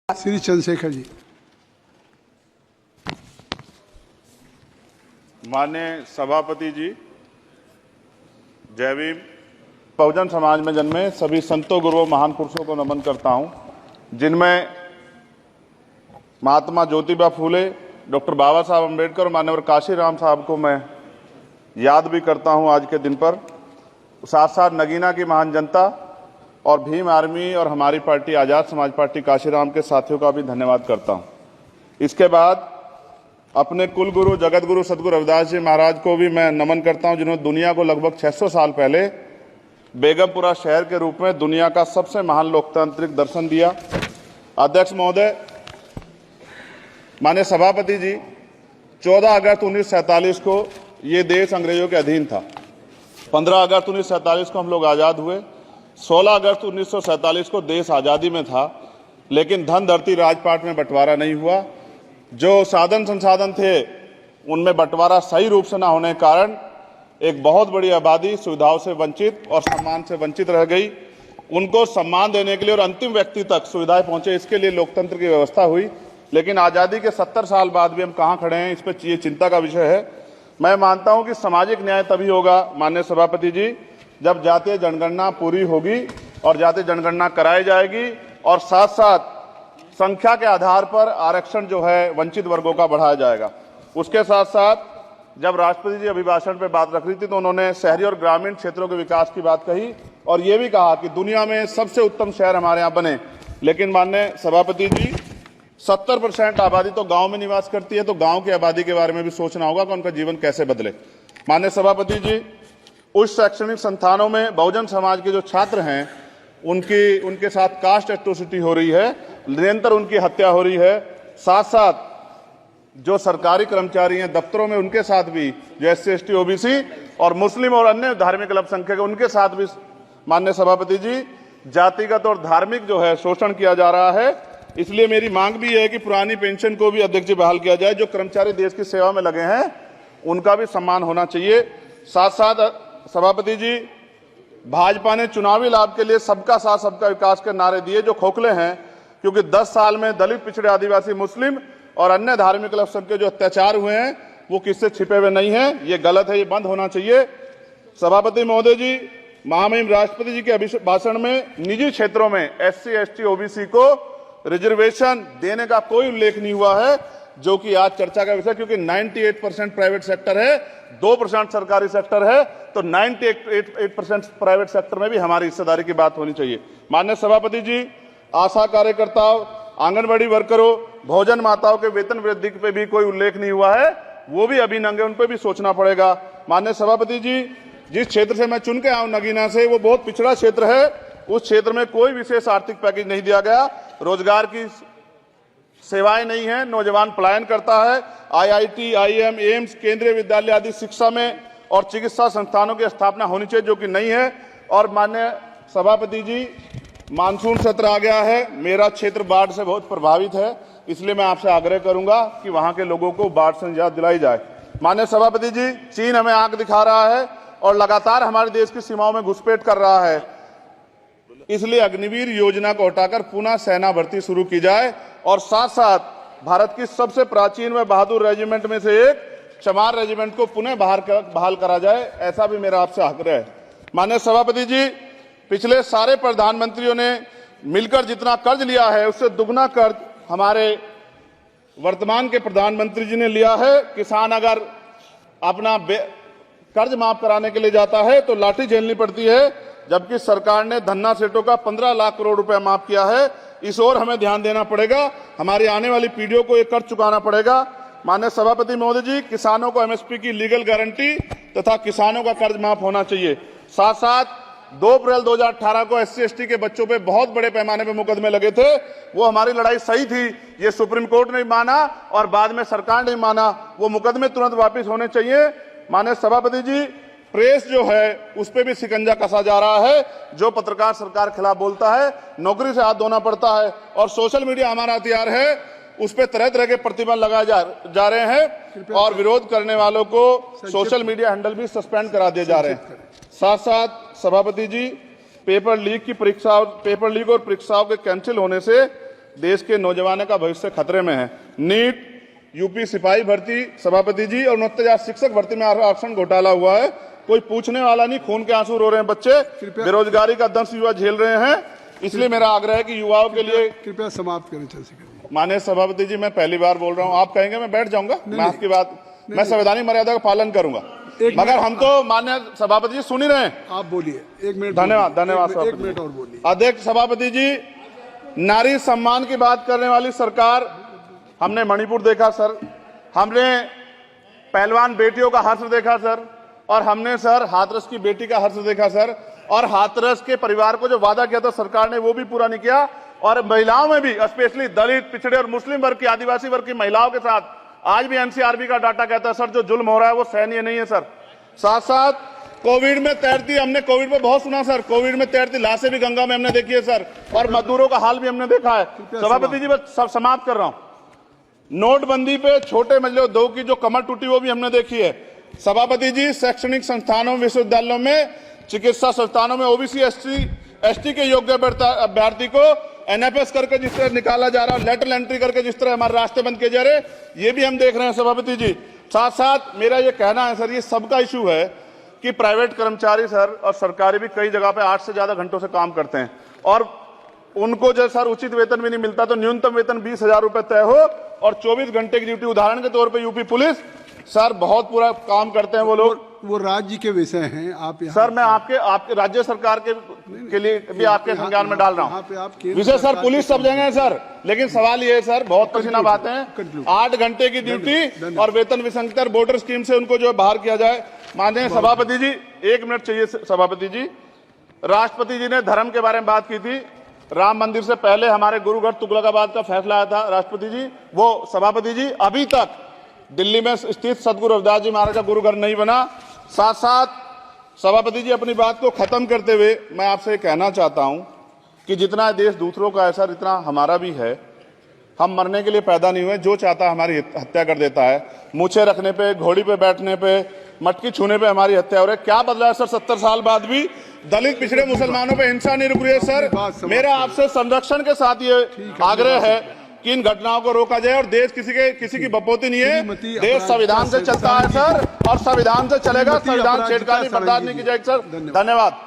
श्री चंद्रशेखर जी। माननीय सभापति जी, जय भीम। बहुजन समाज में जन्मे सभी संतों, गुरुओं, महान पुरुषों को नमन करता हूं, जिनमें महात्मा ज्योतिबा फूले, डॉक्टर बाबा साहब अम्बेडकर और मान्यवर काशीराम साहब को मैं याद भी करता हूं आज के दिन पर। साथ साथ नगीना की महान जनता और भीम आर्मी और हमारी पार्टी आज़ाद समाज पार्टी काशीराम के साथियों का भी धन्यवाद करता हूं। इसके बाद अपने कुल गुरु जगत गुरु सदगुरु रविदास जी महाराज को भी मैं नमन करता हूं, जिन्होंने दुनिया को लगभग 600 साल पहले बेगमपुरा शहर के रूप में दुनिया का सबसे महान लोकतांत्रिक दर्शन दिया। अध्यक्ष महोदय, माननीय सभापति जी, 14 अगस्त 1947 को ये देश अंग्रेजों के अधीन था। 15 अगस्त 1947 को हम लोग आज़ाद हुए। 16 अगस्त 1947 को देश आज़ादी में था, लेकिन धन धरती राजपाट में बंटवारा नहीं हुआ। जो साधन संसाधन थे उनमें बंटवारा सही रूप से न होने के कारण एक बहुत बड़ी आबादी सुविधाओं से वंचित और सम्मान से वंचित रह गई। उनको सम्मान देने के लिए और अंतिम व्यक्ति तक सुविधाएं पहुंचे, इसके लिए लोकतंत्र की व्यवस्था हुई। लेकिन आज़ादी के 70 साल बाद भी हम कहाँ खड़े हैं, इस पर ये चिंता का विषय है। मैं मानता हूं कि सामाजिक न्याय तभी होगा माननीय सभापति जी, जब जातीय जनगणना पूरी होगी और जातीय जनगणना कराई जाएगी और साथ साथ संख्या के आधार पर आरक्षण जो है वंचित वर्गों का बढ़ाया जाएगा। उसके साथ साथ जब राष्ट्रपति जी अभिभाषण पे बात रख रही थी तो उन्होंने शहरी और ग्रामीण क्षेत्रों के विकास की बात कही और ये भी कहा कि दुनिया में सबसे उत्तम शहर हमारे यहाँ बने। लेकिन माननीय सभापति जी, 70% आबादी तो गांव में निवास करती है, तो गांव की आबादी के बारे में भी सोचना होगा कि उनका जीवन कैसे बदले। माननीय सभापति जी, उच्च शैक्षणिक संस्थानों में बहुजन समाज के जो छात्र हैं उनके साथ कास्ट एट्रोसिटी हो रही है, निरंतर उनकी हत्या हो रही है। साथ साथ जो सरकारी कर्मचारी हैं दफ्तरों में, उनके साथ भी जो SC ST OBC और मुस्लिम और अन्य धार्मिक अल्पसंख्यक, उनके साथ भी माननीय सभापति जी जातिगत और धार्मिक जो है शोषण किया जा रहा है। इसलिए मेरी मांग भी है कि पुरानी पेंशन को भी अध्यक्ष जी बहाल किया जाए। जो कर्मचारी देश की सेवा में लगे हैं उनका भी सम्मान होना चाहिए। साथ साथ सभापति जी, भाजपा ने चुनावी लाभ के लिए सबका साथ सबका विकास के नारे दिए जो खोखले हैं, क्योंकि 10 साल में दलित, पिछड़े, आदिवासी, मुस्लिम और अन्य धार्मिक अल्पसंख्यक जो अत्याचार हुए हैं वो किससे छिपे हुए नहीं हैं। ये गलत है, ये बंद होना चाहिए। सभापति महोदय जी, महामहिम राष्ट्रपति जी के अभिभाषण में निजी क्षेत्रों में SC ST OBC को रिजर्वेशन देने का कोई उल्लेख नहीं हुआ है, जो कि आज चर्चा का विषय, क्योंकि 98% प्राइवेट सेक्टर है, 2% सरकारी सेक्टर है, तो 98% प्राइवेट सेक्टर में भी हमारी हिस्सेदारी की बात होनी चाहिए। माननीय सभापति जी, आशा कार्यकर्ताओं, आंगनबाड़ी वर्करों, भोजन माताओं के वेतन वृद्धि पे भी कोई उल्लेख नहीं हुआ है, वो भी अभी नंगे, उन पर भी सोचना पड़ेगा। माननीय सभापति जी, जिस क्षेत्र से मैं चुन के आऊं नगीना से, वो बहुत पिछड़ा क्षेत्र है। उस क्षेत्र में कोई विशेष आर्थिक पैकेज नहीं दिया गया, रोजगार की सेवाएं नहीं है, नौजवान पलायन करता है। IIT, IIM, एम्स, केंद्रीय विद्यालय आदि शिक्षा में और चिकित्सा संस्थानों की स्थापना होनी चाहिए, जो कि नहीं है। और माननीय सभापति जी, मानसून सत्र आ गया है, मेरा क्षेत्र बाढ़ से बहुत प्रभावित है, इसलिए मैं आपसे आग्रह करूंगा कि वहां के लोगों को बाढ़ से निजात दिलाई जाए। माननीय सभापति जी, चीन हमें आंख दिखा रहा है और लगातार हमारे देश की सीमाओं में घुसपैठ कर रहा है, इसलिए अग्निवीर योजना को हटाकर पुनः सेना भर्ती शुरू की जाए और साथ साथ भारत की सबसे प्राचीन व बहादुर रेजिमेंट में से एक चमार रेजिमेंट को पुनः बहाल करा जाए, ऐसा भी मेरा आपसे आग्रह है। माननीय सभापति जी, पिछले सारे प्रधानमंत्रियों ने मिलकर जितना कर्ज लिया है उससे दुगना कर्ज हमारे वर्तमान के प्रधानमंत्री जी ने लिया है। किसान अगर अपना कर्ज माफ कराने के लिए जाता है तो लाठी झेलनी पड़ती है, जबकि सरकार ने धन्ना सेठों का 15 लाख करोड़ रुपया माफ किया है। इस ओर हमें ध्यान देना पड़ेगा, हमारी आने वाली पीढ़ियों को ये कर्ज चुकाना पड़ेगा। माननीय सभापति महोदय जी, किसानों को MSP की लीगल गारंटी तथा किसानों का कर्ज माफ होना चाहिए। साथ साथ 2 अप्रैल 2018 को SC ST के बच्चों पे बहुत बड़े पैमाने पे मुकदमे लगे थे, वो हमारी लड़ाई सही थी, ये सुप्रीम कोर्ट ने माना और बाद में सरकार ने माना, वो मुकदमे तुरंत वापिस होने चाहिए। माननीय सभापति जी, प्रेस जो है उस पर भी शिकंजा कसा जा रहा है, जो पत्रकार सरकार खिलाफ बोलता है नौकरी से हाथ धोना पड़ता है, और सोशल मीडिया हमारा हथियार है, उस पर तरह तरह के प्रतिबंध लगाए जा रहे हैं और विरोध करने वालों को सोशल मीडिया हैंडल भी सस्पेंड करा दिए जा रहे हैं। साथ साथ सभापति जी, पेपर लीक और परीक्षाओं के कैंसिल होने से देश के नौजवानों का भविष्य खतरे में है। नीट, यूपी सिपाही भर्ती सभापति जी और 69,000 शिक्षक भर्ती में आरक्षण घोटाला हुआ है, कोई पूछने वाला नहीं, खून के आंसू रो रहे हैं बच्चे, बेरोजगारी का दंश युवा झेल रहे हैं। इसलिए मेरा आग्रह है कि युवाओं के लिए कृपया समाप्त करें चंद्रशेखर। माननीय सभापति जी, मैं पहली बार बोल रहा हूं, आप कहेंगे मैं बैठ जाऊंगा, मैं आपकी बात, मैं संवैधानिक मर्यादा का पालन करूंगा, मगर हम तो माननीय सभापति जी सुन ही रहे हैं। आप बोलिए, 1 मिनट। धन्यवाद। एक मिनट और बोलिए। अध्यक्ष सभापति जी, नारी सम्मान की बात करने वाली सरकार, हमने मणिपुर देखा सर, हमने पहलवान बेटियों का हर्ष देखा सर, और हमने सर हाथरस की बेटी का हर्ष देखा सर, और हाथरस के परिवार को जो वादा किया था सरकार ने वो भी पूरा नहीं किया। और महिलाओं में भी, स्पेशली दलित, पिछड़े और मुस्लिम वर्ग की, आदिवासी वर्ग की महिलाओं के साथ आज भी एनसीआरबी का डाटा कहता है सर जो जुल्म हो रहा है वो सहनीय नहीं है सर। साथ साथ कोविड में तैरती, हमने कोविड में बहुत सुना सर, कोविड में तैरती लाशें भी गंगा में हमने देखी है सर, और मजदूरों का हाल भी हमने देखा है। सभापति जी बस सब समाप्त कर रहा हूं। नोटबंदी पे छोटे मजले उद्योग की जो कमर टूटी वो भी हमने देखी है। सभापति जी, शैक्षणिक संस्थानों, विश्वविद्यालयों में, चिकित्सा संस्थानों में ओबीसी एसटी के योग्य अभ्यर्थी को एनएफएस करके जिस तरह निकाला जा रहा है, लेटरल एंट्री करके जिस तरह हमारे रास्ते बंद किए जा रहे, ये भी हम देख रहे हैं सभापति जी। साथ साथ मेरा ये कहना है सर, ये सबका इशू है कि प्राइवेट कर्मचारी सर और सरकारी भी कई जगह पे 8 से ज्यादा घंटों से काम करते हैं, और उनको जो सर उचित वेतन भी नहीं मिलता, तो न्यूनतम वेतन 20,000 रुपए तय हो और 24 घंटे की ड्यूटी। उदाहरण के तौर पर यूपी पुलिस सर बहुत पूरा काम करते हैं वो लोग, वो राज्य के विषय हैं। आप सर मैं आपके राज्य सरकार के लिए भी आपके संज्ञान में डाल रहा हूँ विषय सर। पुलिस सब जगह है सर, लेकिन सवाल ये है सर, बहुत पसीना बातें हैं, 8 घंटे की ड्यूटी और वेतन विसंगति, वोटर स्कीम से उनको जो बाहर किया जाए। माननीय सभापति जी, 1 मिनट चाहिए सभापति जी। राष्ट्रपति जी ने धर्म के बारे में बात की थी, राम मंदिर से पहले हमारे गुरुगढ़ तुगलकाबाद का फैसला आया था राष्ट्रपति जी, वो सभापति जी अभी तक दिल्ली में स्थित सदगुरु रविदास जी महाराज का गुरुगढ़ नहीं बना। साथ साथ सभापति जी, अपनी बात को खत्म करते हुए मैं आपसे कहना चाहता हूं कि जितना देश दूसरों का है सर, इतना हमारा भी है। हम मरने के लिए पैदा नहीं हुए, जो चाहता है हमारी हत्या कर देता है। मूछे रखने पे, घोड़ी पे बैठने पे, मटकी छूने पे हमारी हत्या हो रही है। क्या बदला है सर 70 साल बाद भी? दलित, पिछड़े, मुसलमानों पे हिंसा नहीं रुक रही है सर। मेरा आपसे संरक्षण के साथ ये आग्रह है कि इन घटनाओं को रोका जाए, और देश किसी की बपोती नहीं है, देश संविधान से चलता है सर, और संविधान से चलेगा, संविधान छेड़खानी बर्दाश्त नहीं की जाएगी सर। धन्यवाद।